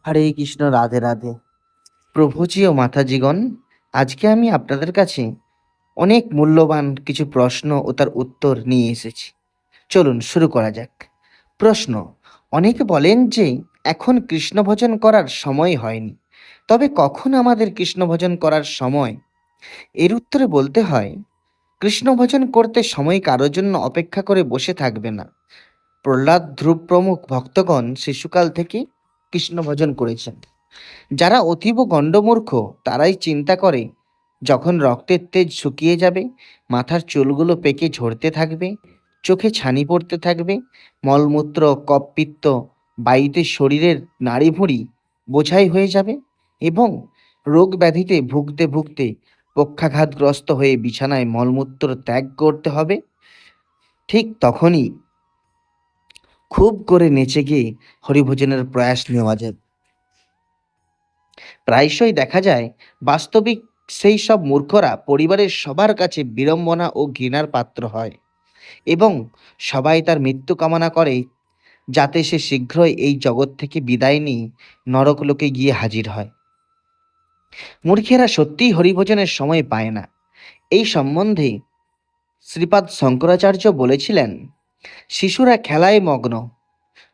হরে কৃষ্ণ, রাধে রাধে। প্রভুজি ও মাতাজিগণ, আজকে আমি আপনাদের কাছে অনেক মূল্যবান কিছু প্রশ্ন ও তার উত্তর নিয়ে এসেছি। চলুন শুরু করা যাক। প্রশ্ন: অনেকে বলেন যে এখন কৃষ্ণ ভজন করার সময় হয়নি, তবে কখন আমাদের কৃষ্ণ ভজন করার সময়? এর উত্তরে বলতে হয়, কৃষ্ণ ভজন করতে সময় কারোর জন্য অপেক্ষা করে বসে থাকবে না। প্রহ্লাদ, ধ্রুব প্রমুখ ভক্তগণ শিশুকাল থেকে কৃষ্ণ ভজন করেছেন। যারা অতীব গণ্ডমূর্খ তারাই চিন্তা করে যখন রক্তের তেজ শুকিয়ে যাবে, মাথার চুলগুলো পেকে ঝরতে থাকবে, চোখে ছানি পড়তে থাকবে, মলমূত্র কফপিত্ত বায়ুতে শরীরের নাড়িভুঁড়ি বোঝাই হয়ে যাবে এবং রোগ ব্যাধিতে ভুগতে ভুগতে পক্ষাঘাতগ্রস্ত হয়ে বিছানায় মলমূত্র ত্যাগ করতে হবে, ঠিক তখনই খুব করে নেচে গিয়ে হরিভোজনের প্রয়াস নেওয়া যায়। প্রায়শই দেখা যায় বাস্তবিক সেই সব মূর্খরা পরিবারের সবার কাছে বিড়ম্বনা ও ঘৃণার পাত্র হয় এবং সবাই তার মৃত্যু কামনা করে, যাতে সে শীঘ্রই এই জগৎ থেকে বিদায় নিয়ে নরকলোকে গিয়ে হাজির হয়। মূর্খেরা সত্যিই হরিভোজনের সময় পায় না। এই সম্বন্ধে শ্রীপাদ শঙ্করাচার্য বলেছিলেন, শিশুরা খেলায় মগ্ন,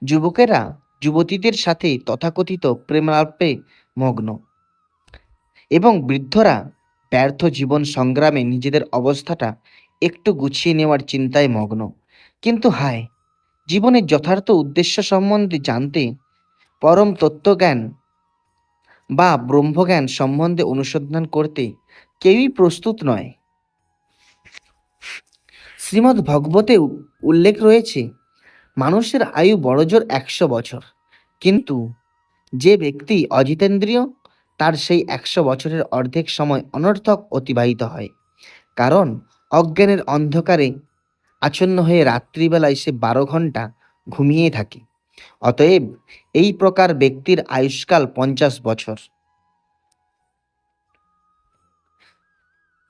যুবকেরা যুবতীদের সাথে তথাকথিত প্রেমালাপে মগ্ন এবং বৃদ্ধরা ব্যর্থ জীবন সংগ্রামে নিজেদের অবস্থাটা একটু গুছিয়ে নেওয়ার চিন্তায় মগ্ন। কিন্তু হায়, জীবনের যথার্থ উদ্দেশ্য সম্বন্ধে জানতে, পরম তত্ত্বজ্ঞান বা ব্রহ্মজ্ঞান সম্বন্ধে অনুসন্ধান করতে কেউই প্রস্তুত নয়। শ্রীমদ্ ভগবতে উল্লেখ রয়েছে, মানুষের আয়ু বড়জোর 100 বছর, কিন্তু যে ব্যক্তি অজিতেন্দ্রিয় তার সেই 100 বছরের অর্ধেক সময় অনর্থক অতিবাহিত হয়, কারণ অজ্ঞানের অন্ধকারে আচ্ছন্ন হয়ে রাত্রিবেলায় সে 12 ঘন্টা ঘুমিয়ে থাকে। অতএব এই প্রকার ব্যক্তির আয়ুষ্কাল 50 বছর।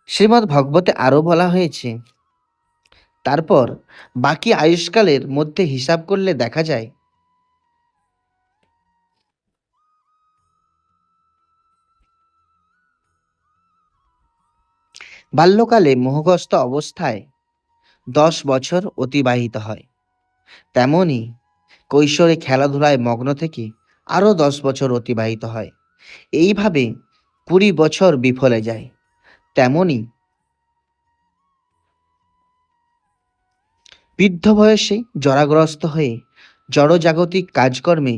শ্রীমদ্ ভগবতে আরও বলা হয়েছে, তারপর বাকি আয়ুষ্কালের মধ্যে হিসাব করলে দেখা যায় বাল্যকালে মোহগ্রস্ত অবস্থায় 10 বছর অতিবাহিত হয়, তেমনি কৈশোরে খেলাধুলায় মগ্ন থেকে আরও 10 বছর অতিবাহিত হয়। এইভাবে 20 বছর বিফলে যায়। তেমনি বৃদ্ধ বয়সে জরাগ্রস্ত হয়ে জড়জাগতিক কাজকর্মে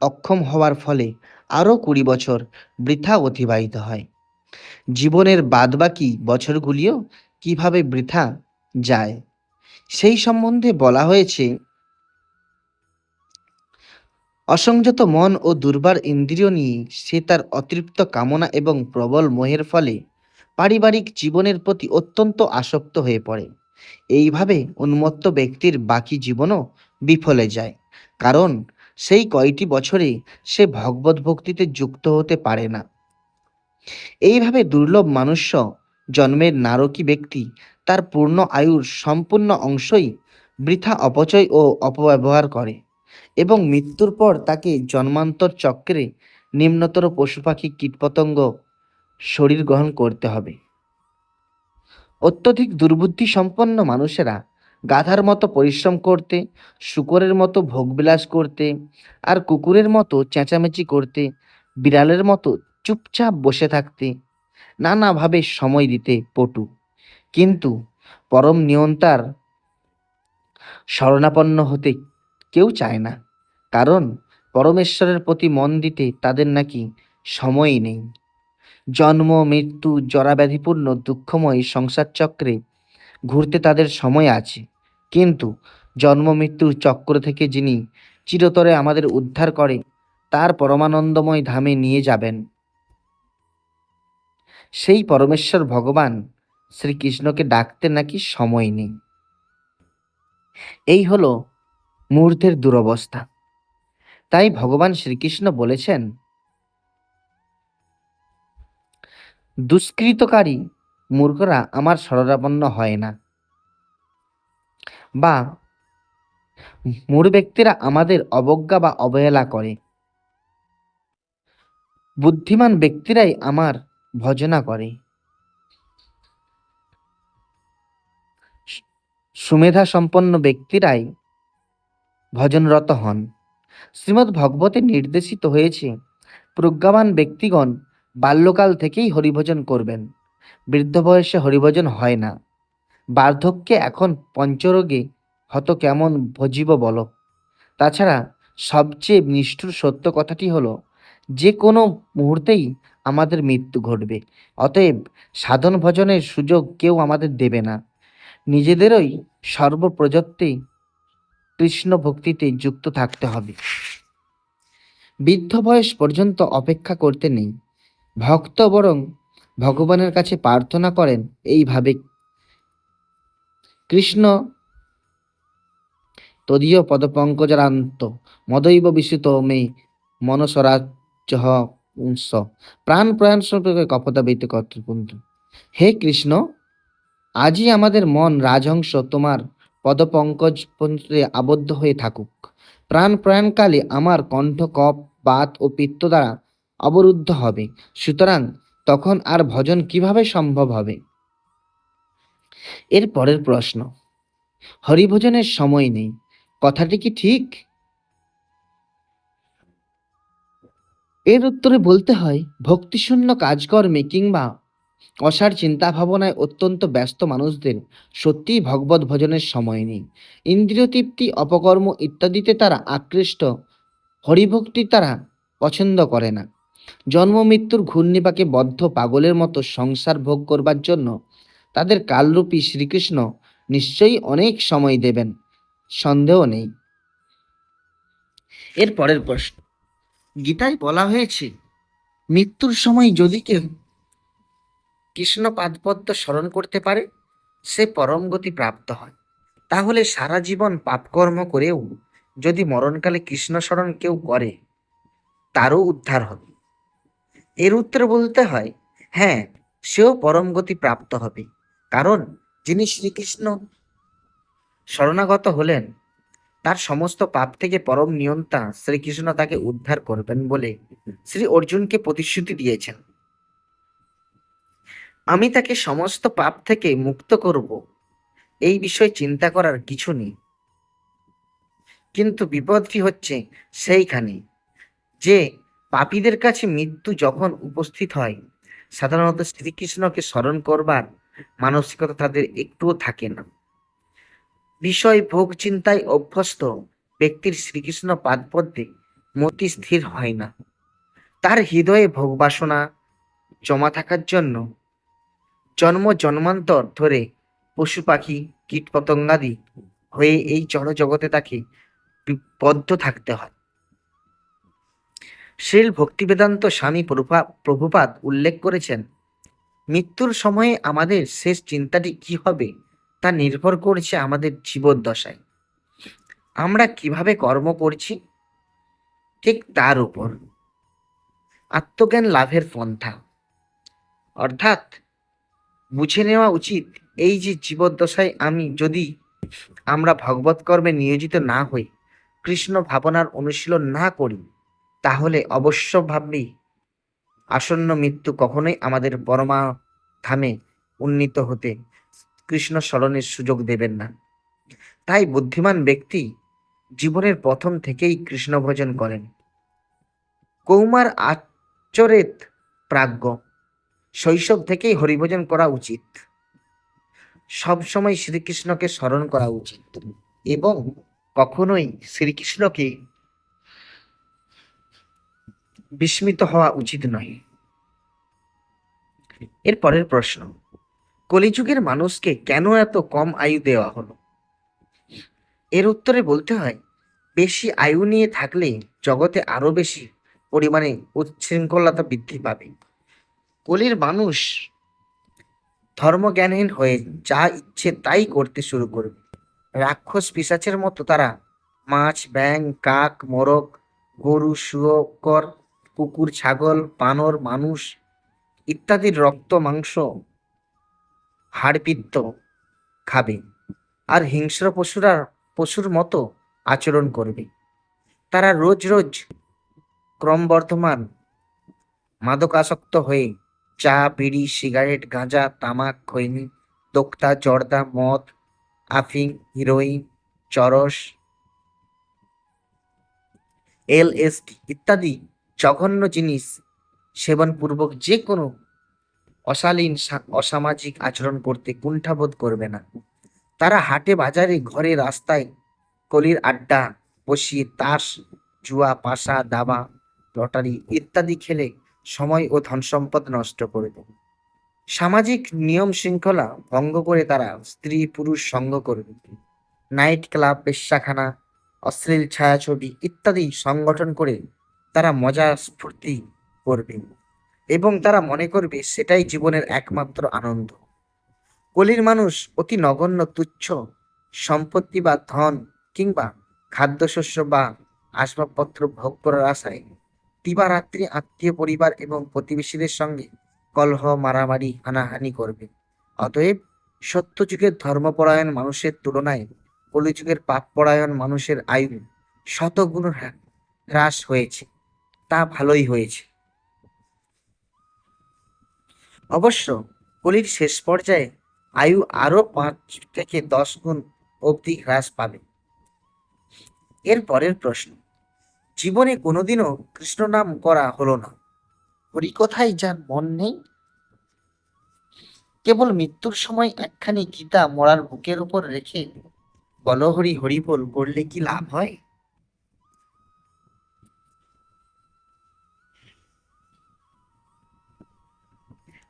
অক্ষম হওয়ার ফলে আরও 20 বছর বৃথা অতিবাহিত হয়। জীবনের বাদবাকি বছরগুলিও কিভাবে বৃথা যায় সেই সম্বন্ধে বলা হয়েছে, অসংযত মন ও দুর্বার ইন্দ্রিয় নিয়ে সে তার অতৃপ্ত কামনা এবং প্রবল মোহের ফলে পারিবারিক জীবনের প্রতি অত্যন্ত আসক্ত হয়ে পড়ে। এইভাবে উন্মত্ত ব্যক্তির বাকি জীবনও বিফলে যায়, কারণ সেই কয়টি বছরে সে ভগবত ভক্তিতে যুক্ত হতে পারে না। এইভাবে দুর্লভ মানুষ্য জন্মের নারকী ব্যক্তি তার পূর্ণ আয়ুর সম্পূর্ণ অংশই বৃথা অপচয় ও অপব্যবহার করে এবং মৃত্যুর পর তাকে জন্মান্তর চক্রে নিম্নতর পশু পাখি কীটপতঙ্গ শরীর গ্রহণ করতে হবে। অত্যধিক দুর্বুদ্ধি সম্পন্ন মানুষেরা গাধার মতো পরিশ্রম করতে, শূকরের মতো ভোগবিলাস করতে, আর কুকুরের মতো চেঁচামেচি করতে, বিড়ালের মতো চুপচাপ বসে থাকতে, নানাভাবে সময় দিতে পটু, কিন্তু পরম নিয়ন্তার শরণাপন্ন হতে কেউ চায় না, কারণ পরমেশ্বরের প্রতি মন দিতে তাদের নাকি সময়ই নেই। জন্ম মৃত্যু জরাব্যাধিপূর্ণ দুঃখময় সংসার চক্রে ঘুরতে তাদের সময় আছে, কিন্তু জন্ম মৃত্যুর চক্র থেকে যিনি চিরতরে আমাদের উদ্ধার করে তার পরমানন্দময় ধামে নিয়ে যাবেন, সেই পরমেশ্বর ভগবান শ্রীকৃষ্ণকে ডাকতে নাকি সময় নেই। এই হলো মূর্খের দুরবস্থা। তাই ভগবান শ্রীকৃষ্ণ বলেছেন, দুষ্কৃতকারী মূর্খরা আমার শরণাপন্ন হয় না, বা মূঢ় ব্যক্তিরা আমাদের অবজ্ঞা বা অবহেলা করে। বুদ্ধিমান ব্যক্তিরাই আমার ভজনা করে, সুমেধা সম্পন্ন ব্যক্তিরাই ভজনরত হন। শ্রীমদ্ ভগবতে নির্দেশিত হয়েছে, প্রজ্ঞাবান ব্যক্তিগণ বাল্যকাল থেকেই হরিভজন করবেন। বৃদ্ধ বয়সে হরিভজন হয় না। বার্ধক্যে এখন পঞ্চরোগে হত কেমন ভজিব বল। তাছাড়া সবচেয়ে নিষ্ঠুর সত্য কথাটি হলো, যে কোনো মুহূর্তেই আমাদের মৃত্যু ঘটবে। অতএব সাধন ভজনের সুযোগ কেউ আমাদের দেবে না। নিজেদেরই সর্বপ্রযত্তে কৃষ্ণ ভক্তিতে যুক্ত থাকতে হবে। বৃদ্ধ বয়স পর্যন্ত অপেক্ষা করতে নেই। ভক্ত বরং ভগবানের কাছে প্রার্থনা করেন এইভাবে, কৃষ্ণ তদীয় পদপঙ্কজারান্ত মদৈব বিস্মিত মে মনসরাজ্য পুংস প্রাণ প্রয়াণ সম্পর্কে কপদা বৈতে কর্তৃপুঞ্জ। হে কৃষ্ণ, আজই আমাদের মন রাজহংস তোমার পদপঙ্কজ পঞ্জরে আবদ্ধ হয়ে থাকুক। প্রাণ প্রয়াণকালে আমার কণ্ঠ কফ বাত ও পিত্ত দ্বারা অবরুদ্ধ হবে। সুতরাং তখন আর ভজন কিভাবে সম্ভব হবে? এর পরের প্রশ্ন, হরিভজনের সময় নেই, কথাটি কি ঠিক? এর উত্তরে বলতে হয়, ভক্তিশূন্য কাজকর্মে কিংবা অসার চিন্তা ভাবনায় অত্যন্ত ব্যস্ত মানুষদের সত্যিই ভগবত ভজনের সময় নেই। ইন্দ্রিয় তৃপ্তি, অপকর্ম ইত্যাদিতে তারা আকৃষ্ট, হরিভক্তি তারা পছন্দ করে না। জন্ম মৃত্যুর ঘূর্ণিপাকে বদ্ধ পাগলের মতো সংসার ভোগ করবার জন্য তাদের কালরূপী শ্রীকৃষ্ণ নিশ্চয়ই অনেক সময় দেবেন, সন্দেহ নেই। এর পরের প্রশ্ন, গীতায় বলা হয়েছে, মৃত্যুর সময় যদি কেউ কৃষ্ণ পাদপদ্ম স্মরণ করতে পারে, সে পরম গতি প্রাপ্ত হয়। তাহলে সারা জীবন পাপকর্ম করেও যদি মরণকালে কৃষ্ণ স্মরণ কেউ করে, তারও উদ্ধার হবে। এর উত্তরে বলতে হয়, হ্যাঁ, সেও পরম গতি প্রাপ্ত হবে। কারণ যিনি শ্রীকৃষ্ণ শরণাগত হলেন, তার সমস্ত পাপ থেকে পরম নিয়ন্তা শ্রীকৃষ্ণ তাকে উদ্ধার করবেন বলে শ্রী অর্জুনকে প্রতিশ্রুতি দিয়েছেন। আমি তাকে সমস্ত পাপ থেকে মুক্ত করব, এই বিষয়ে চিন্তা করার কিছু নেই। কিন্তু বিপদটি হচ্ছে সেইখানে যে পাপীদের কাছে মৃত্যু যখন উপস্থিত হয়, সাধারণত শ্রীকৃষ্ণকে স্মরণ করবার মানসিকতা তাদের একটুও থাকে না। বিষয় ভোগ চিন্তায় অভ্যস্ত ব্যক্তির শ্রীকৃষ্ণ পাদপদ্মে মতি স্থির হয় না। তার হৃদয়ে ভোগ বাসনা জমা থাকার জন্য জন্ম জন্মান্তর ধরে পশু পাখি কীটপতঙ্গাদি হয়ে এই জড় জগতে তাকে বদ্ধ থাকতে হয়। শ্রীল ভক্তিবেদান্ত স্বামী প্রভুপাদ উল্লেখ করেছেন, মৃত্যুর সময়ে আমাদের শেষ চিন্তাটি কি হবে তা নির্ভর করছে আমাদের জীবদ্দশায় আমরা কিভাবে কর্ম করছি, ঠিক তার উপর। আত্মজ্ঞান লাভের পন্থা, অর্থাৎ বুঝে নেওয়া উচিত, এই যে জীবদ্দশায় আমরা ভগবত কর্মে নিয়োজিত না হই, কৃষ্ণ ভাবনার অনুশীলন না করি, তাহলে অবশ্যভাবেই আসন্ন মৃত্যু কখনোই আমাদের পরমা ধামে উন্নীত হতে কৃষ্ণ স্মরণের সুযোগ দেবেন না। তাই বুদ্ধিমান ব্যক্তি জীবনের প্রথম থেকেই কৃষ্ণ ভজন করেন। কৌমার আচরেত প্রাজ্ঞ, শৈশব থেকেই হরিভজন করা উচিত। সবসময় শ্রীকৃষ্ণকে স্মরণ করা উচিত এবং কখনোই শ্রীকৃষ্ণকে বিস্মিত হওয়া উচিত নয়। এর পরের প্রশ্ন, কলিযুগের মানুষকে কেন এত কম আয়ু দেওয়া হলো? এর উত্তরে বলতে হয়, বেশি আয়ু নিয়ে থাকলে জগতে আরো বেশি পরিমাণে উচ্ছৃঙ্খলতা বৃদ্ধি পাবে। কলির মানুষ ধর্মজ্ঞানহীন হয়ে যা ইচ্ছে তাই করতে শুরু করবে। রাক্ষস পিশাচের মতো তারা মাছ, ব্যাঙ, কাক, মোরগ, গরু, শুকর, কুকুর, ছাগল, বানর, মানুষ ইত্যাদির রক্ত, মাংস, হাড়পিত্ত খাবে আর হিংস্র পশুর মতো আচরণ করবে। তারা রোজ রোজ ক্রমবর্ধমান মাদকাসক্ত হয়ে চা, বিড়ি, সিগারেট, গাঁজা, তামাক, খৈনি, দোক্তা, জর্দা, মদ, আফিং, হিরোইন, চরস, এলএসডি ইত্যাদি জঘন্য জিনিস সেবনপূর্বক যে কোনো অশালীন অসামাজিক আচরণ করতে কুণ্ঠাবোধ করবে না। তারা হাটে বাজারে ঘরে রাস্তায় কলির আড্ডা বসিয়ে তাস, জুয়া, পাশা, দাবা, লটারি ইত্যাদি খেলে সময় ও ধনসম্পদ নষ্ট করবে। সামাজিক নিয়ম শৃঙ্খলা ভঙ্গ করে তারা স্ত্রী পুরুষ সঙ্গ করবে। নাইট ক্লাব, বেশ্যাখানা, অশ্লীল ছায়াছবি ইত্যাদি সংগঠন করে তারা মজা স্ফূর্তি করবে এবং তারা মনে করবে সেটাই জীবনের একমাত্র আনন্দ। কলির মানুষ অতি নগণ্য তুচ্ছ সম্পত্তি বা ধন কিংবা খাদ্যশস্য বা আসবাবপত্র ভোগ করার আশায় দিবারাত্রি আত্মীয় পরিবার এবং প্রতিবেশীদের সঙ্গে কলহ, মারামারি, হানাহানি করবে। অতএব সত্যযুগের ধর্মপরায়ণ মানুষের তুলনায় কলিযুগের পাপপরায়ণ মানুষের আয়ু শতগুণ হ্রাস হয়েছে। তা ভালোই হয়েছে। অবশ্য কলির শেষ পর্যায়ে আয়ু আরো 5 থেকে 10 গুণ অবধি হ্রাস পাবে। এর পরের প্রশ্ন, জীবনে কোনোদিনও কৃষ্ণ নাম করা হলো না, হরিকথায় যার মন নেই, কেবল মৃত্যুর সময় একখানি গীতা মরার বুকের উপর রেখে বলো হরি হরি বল করলে কি লাভ হয়?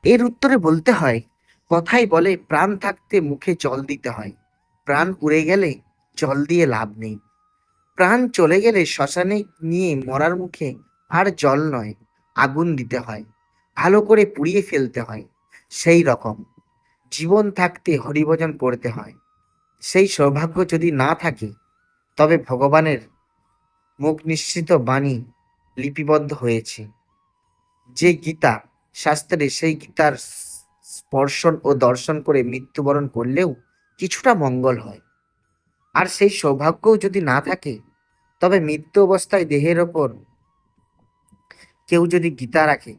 এর উত্তরে বলতে হয়, কথাই বলে প্রাণ থাকতে মুখে জল দিতে হয়, প্রাণ উড়ে গেলে জল দিয়ে লাভ নেই। প্রাণ চলে গেলে শ্মশানে নিয়ে মরার মুখে আর জল নয়, আগুন দিতে হয়, ভালো করে পুড়িয়ে ফেলতে হয়। সেই রকম জীবন থাকতে হরিভজন পড়তে হয়। সেই সৌভাগ্য যদি না থাকে তবে ভগবানের মুখ নিঃসৃত বাণী লিপিবদ্ধ হয়েছে যে গীতা শাস্ত্রে, সেই গীতার স্পর্শন ও দর্শন করে মৃত্যুবরণ করলেও কিছুটা মঙ্গল হয়। আর সেই সৌভাগ্যও যদি না থাকে তবে মৃত্যু অবস্থায় দেহের ওপর কেউ যদি গীতা রাখে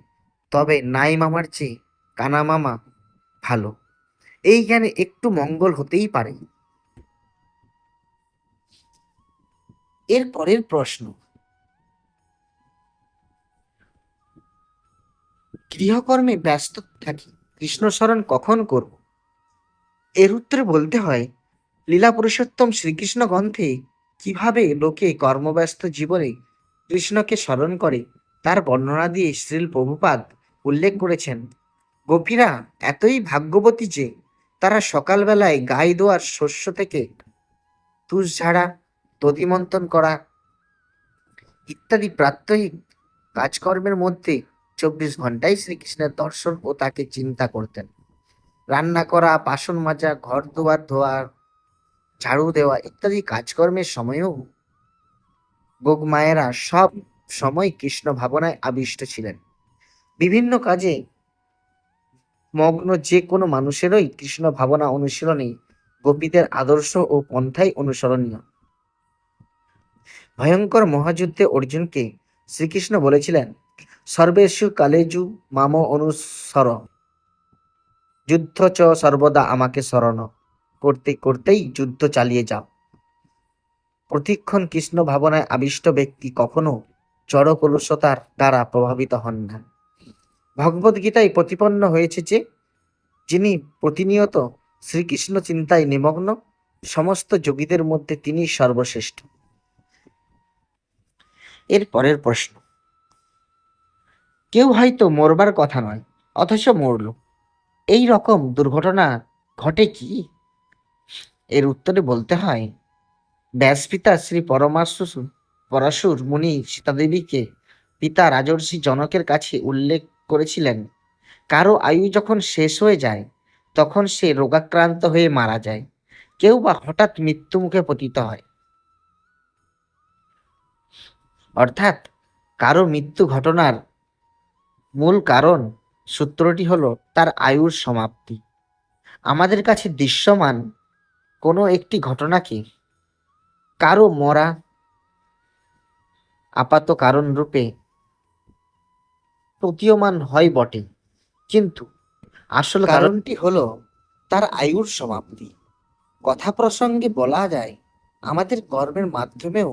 তবে নাই মামার চেয়ে কানা মামা ভালো। এই জ্ঞানে একটু মঙ্গল হতেই পারে। এর পরের প্রশ্ন, গৃহকর্মে ব্যস্ত থাকি, কৃষ্ণ স্মরণ কখন করব? এর উত্তরে বলতে হয়, লীলা পুরুষোত্তম শ্রীকৃষ্ণ গ্রন্থে কিভাবে লোকে কর্মব্যস্ত জীবনে কৃষ্ণকে স্মরণ করে তার বর্ণনা দিয়ে শ্রীল প্রভুপাদ উল্লেখ করেছেন, গোপীরা এতই ভাগ্যবতী যে তারা সকালবেলায় গাই দোয়ার শস্য থেকে তুষ ঝাড়া, দধিমন্থন করা ইত্যাদি প্রাত্যহিক কাজকর্মের মধ্যে 24 ঘন্টাই শ্রীকৃষ্ণের দর্শন ও তাকে চিন্তা করতেন। রান্না করা, বাসন মাজা, ঘর দুয়ার ধোয়া, ঝাড়ু দেওয়া ইত্যাদি কাজকর্মের সময়ও গোগমায়েরা সব সময় কৃষ্ণ ভাবনায় আবিষ্ট ছিলেন। বিভিন্ন কাজে মগ্ন যে কোনো মানুষেরই কৃষ্ণ ভাবনা অনুশীলনে গোপীদের আদর্শ ও পন্থাই অনুসরণীয়। ভয়ঙ্কর মহাযুদ্ধে অর্জুনকে শ্রীকৃষ্ণ বলেছিলেন, সর্বেষু কালেজু মাম অনুসর, যুদ্ধ চ সর্বদা আমাকে স্মরণ, করতে করতেই যুদ্ধ চালিয়ে যাও। প্রতিক্ষণ কৃষ্ণ ভাবনায় আবিষ্ট ব্যক্তি কখনো জড় কলুষতার দ্বারা প্রভাবিত হন না। ভগবদ্গীতায় প্রতিপন্ন হয়েছে যে যিনি প্রতিনিয়ত শ্রীকৃষ্ণ চিন্তায় নিমগ্ন, সমস্ত যোগীদের মধ্যে তিনি সর্বশ্রেষ্ঠ। এর পরের প্রশ্ন, কেউ হয়তো মরবার কথা নয় অথচ মরল, এই রকম দুর্ঘটনা ঘটে কি? এর উত্তরে বলতে হয়, ব্যাসপিতা শ্রী পরাশুর মুনি সীতাদেবীকে পিতা রাজর্ষি জনকের কাছে উল্লেখ করেছিলেন, কারো আয়ু যখন শেষ হয়ে যায় তখন সে রোগাক্রান্ত হয়ে মারা যায়, কেউ বা হঠাৎ মৃত্যু মুখে পতিত হয়। অর্থাৎ কারো মৃত্যু ঘটনার মূল কারণ সূত্রটি হলো তার আয়ুর সমাপ্তি। আমাদের কাছে দৃশ্যমান কোনো একটি ঘটনাকে কারো মরা আপাত কারণ রূপে প্রতীয়মান হয় বটে, কিন্তু আসল কারণটি হলো তার আয়ুর সমাপ্তি। কথা প্রসঙ্গে বলা যায়, আমাদের কর্মের মাধ্যমেও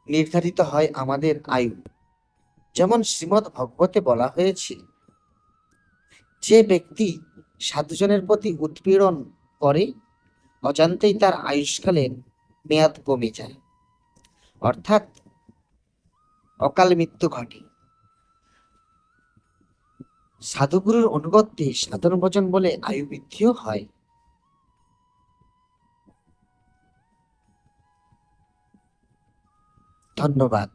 নির্ধারিত হয় আমাদের আয়ু। যেমন শ্রীমদ্ ভগবতে বলা হয়েছে, যে ব্যক্তি সাধুজনের প্রতি উৎপীড়ন করে অজান্তেই তার আয়ুষ্কালের মেয়াদ কমে যায়, অর্থাৎ অকাল মৃত্যু ঘটে। সাধুগুরুর অনুগত্যে সাধন ভজন বলে আয়ু বৃদ্ধিও হয়। ধন্যবাদ।